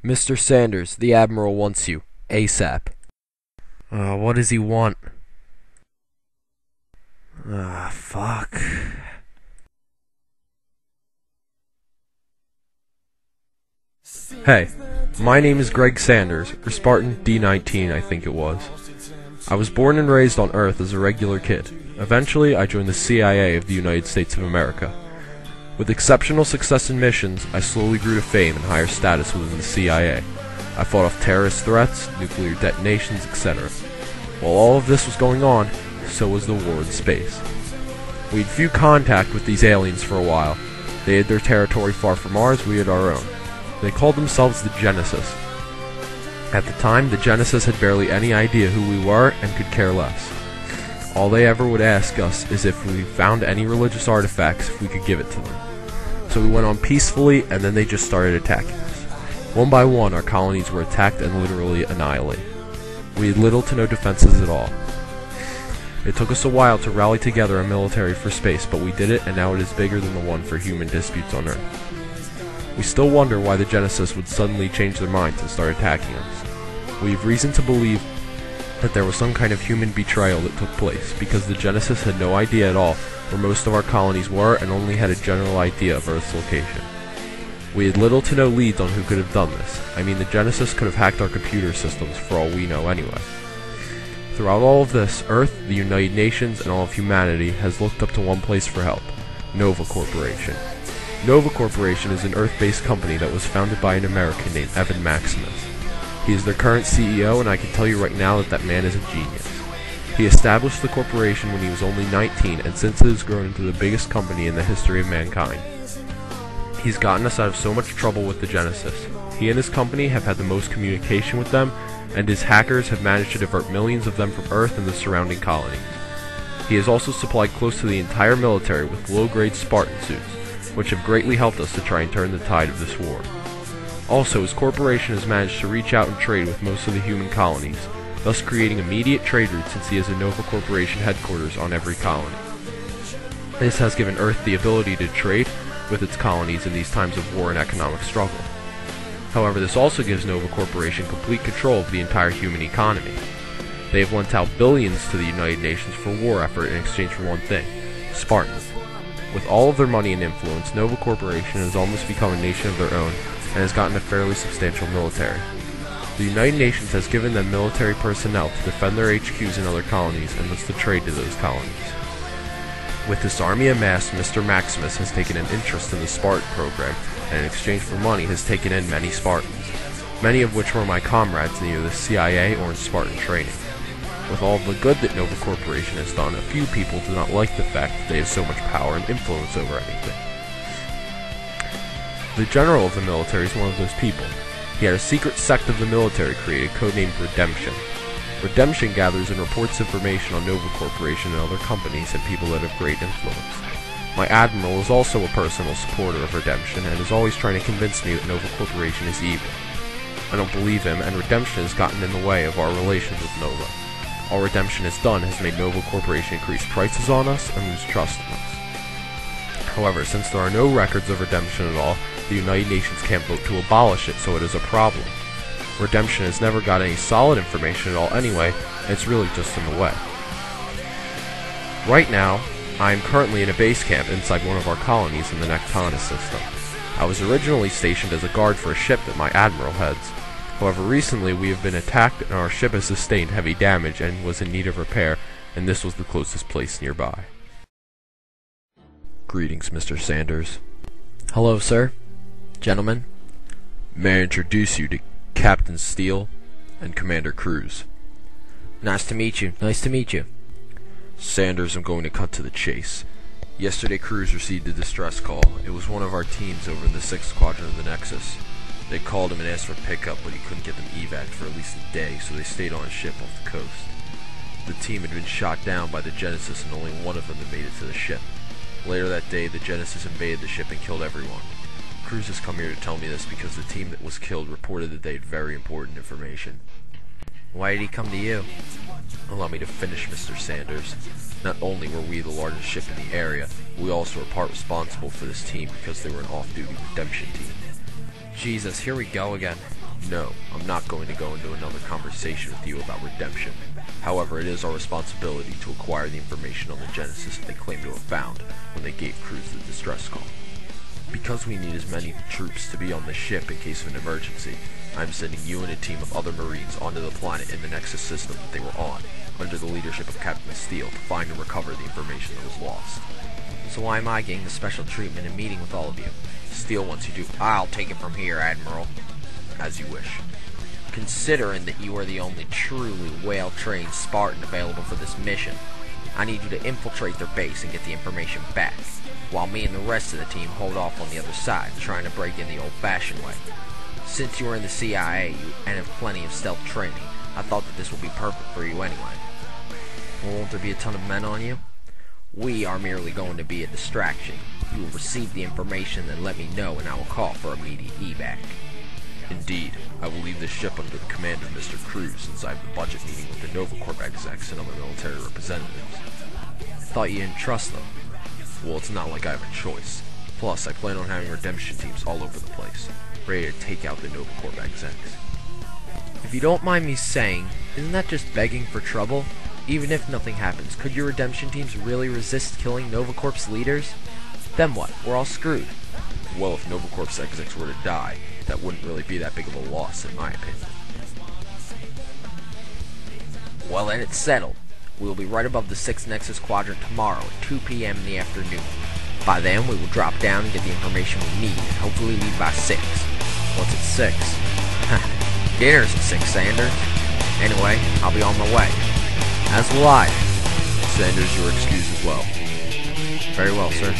Mr. Sanders, the Admiral wants you. ASAP. What does he want? Fuck. Hey, my name is Greg Sanders, or Spartan D19 I think it was. I was born and raised on Earth as a regular kid. Eventually, I joined the CIA of the United States of America. With exceptional success in missions, I slowly grew to fame and higher status within the CIA. I fought off terrorist threats, nuclear detonations, etc. While all of this was going on, so was the war in space. We had few contact with these aliens for a while. They had their territory far from ours, we had our own. They called themselves the Genesis. At the time, the Genesis had barely any idea who we were and could care less. All they ever would ask us is if we found any religious artifacts, if we could give it to them. So we went on peacefully, and then they just started attacking us. One by one, our colonies were attacked and literally annihilated. We had little to no defenses at all. It took us a while to rally together a military for space, but we did it, and now it is bigger than the one for human disputes on Earth. We still wonder why the Genesis would suddenly change their minds and start attacking us. We have reason to believe that there was some kind of human betrayal that took place, because the Genesis had no idea at all where most of our colonies were and only had a general idea of Earth's location. We had little to no leads on who could have done this. I mean, the Genesis could have hacked our computer systems for all we know anyway. Throughout all of this, Earth, the United Nations, and all of humanity has looked up to one place for help: Nova Corporation. Nova Corporation is an Earth-based company that was founded by an American named Evan Maximus. He is their current CEO, and I can tell you right now that that man is a genius. He established the corporation when he was only 19, and since it has grown into the biggest company in the history of mankind. He's gotten us out of so much trouble with the Genesis. He and his company have had the most communication with them, and his hackers have managed to divert millions of them from Earth and the surrounding colonies. He has also supplied close to the entire military with low-grade Spartan suits, which have greatly helped us to try and turn the tide of this war. Also, his corporation has managed to reach out and trade with most of the human colonies, thus creating immediate trade routes since he has a Nova Corporation headquarters on every colony. This has given Earth the ability to trade with its colonies in these times of war and economic struggle. However, this also gives Nova Corporation complete control of the entire human economy. They have lent out billions to the United Nations for war effort in exchange for one thing: Spartans. With all of their money and influence, Nova Corporation has almost become a nation of their own and has gotten a fairly substantial military. The United Nations has given them military personnel to defend their HQs in other colonies and thus to trade to those colonies. With this army amassed, Mr. Maximus has taken an interest in the Spartan program, and in exchange for money has taken in many Spartans, many of which were my comrades in either the CIA or in Spartan training. With all the good that Nova Corporation has done, a few people do not like the fact that they have so much power and influence over anything. The general of the military is one of those people. He had a secret sect of the military created, codenamed Redemption. Redemption gathers and reports information on Nova Corporation and other companies and people that have great influence. My Admiral is also a personal supporter of Redemption and is always trying to convince me that Nova Corporation is evil. I don't believe him, and Redemption has gotten in the way of our relations with Nova. All Redemption has done has made Nova Corporation increase prices on us and lose trust in us. However, since there are no records of Redemption at all, the United Nations can't vote to abolish it, so it is a problem. Redemption has never got any solid information at all anyway, and it's really just in the way. Right now, I am currently in a base camp inside one of our colonies in the Nectanus system. I was originally stationed as a guard for a ship that my Admiral heads. However, recently we have been attacked and our ship has sustained heavy damage and was in need of repair, and this was the closest place nearby. Greetings, Mr. Sanders. Hello, sir. Gentlemen. May I introduce you to Captain Steele and Commander Cruz. Nice to meet you. Nice to meet you. Sanders, I'm going to cut to the chase. Yesterday, Cruz received a distress call. It was one of our teams over in the 6th Quadrant of the Nexus. They called him and asked for pickup, but he couldn't get them evac for at least a day, so they stayed on a ship off the coast. The team had been shot down by the Genesis, and only one of them had made it to the ship. Later that day, the Genesis invaded the ship and killed everyone. Cruz has come here to tell me this because the team that was killed reported that they had very important information. Why did he come to you? Allow me to finish, Mr. Sanders. Not only were we the largest ship in the area, we also were part responsible for this team because they were an off-duty redemption team. Jesus, here we go again. No, I'm not going to go into another conversation with you about redemption. However, it is our responsibility to acquire the information on the Genesis they claim to have found when they gave crews the distress call. Because we need as many troops to be on the ship in case of an emergency, I'm sending you and a team of other Marines onto the planet in the Nexus system that they were on, under the leadership of Captain Steele, to find and recover the information that was lost. So why am I getting the special treatment and meeting with all of you? Steele wants you to, I'll take it from here, Admiral. as you wish. Considering that you are the only truly well-trained Spartan available for this mission, I need you to infiltrate their base and get the information back, while me and the rest of the team hold off on the other side, trying to break in the old-fashioned way. Since you are in the CIA and have plenty of stealth training, I thought that this would be perfect for you anyway. Well, won't there be a ton of men on you? We are merely going to be a distraction. You will receive the information, then let me know, and I will call for immediate evac. Indeed, I will leave this ship under the command of Mr. Cruz since I have the budget meeting with the NovaCorp execs and other military representatives. I thought you didn't trust them. Well, it's not like I have a choice. Plus, I plan on having redemption teams all over the place, ready to take out the NovaCorp execs. If you don't mind me saying, isn't that just begging for trouble? Even if nothing happens, could your redemption teams really resist killing NovaCorp's leaders? Then what? We're all screwed. Well, if NovaCorp's execs were to die, that wouldn't really be that big of a loss, in my opinion. Well, then it's settled. We will be right above the 6th Nexus Quadrant tomorrow at 2 p.m. in the afternoon. By then, we will drop down and get the information we need, and hopefully leave by 6. What's at 6? Dinner's at 6, Sanders. Anyway, I'll be on my way. As will I. Sanders, you're excused as well. Very well, sir.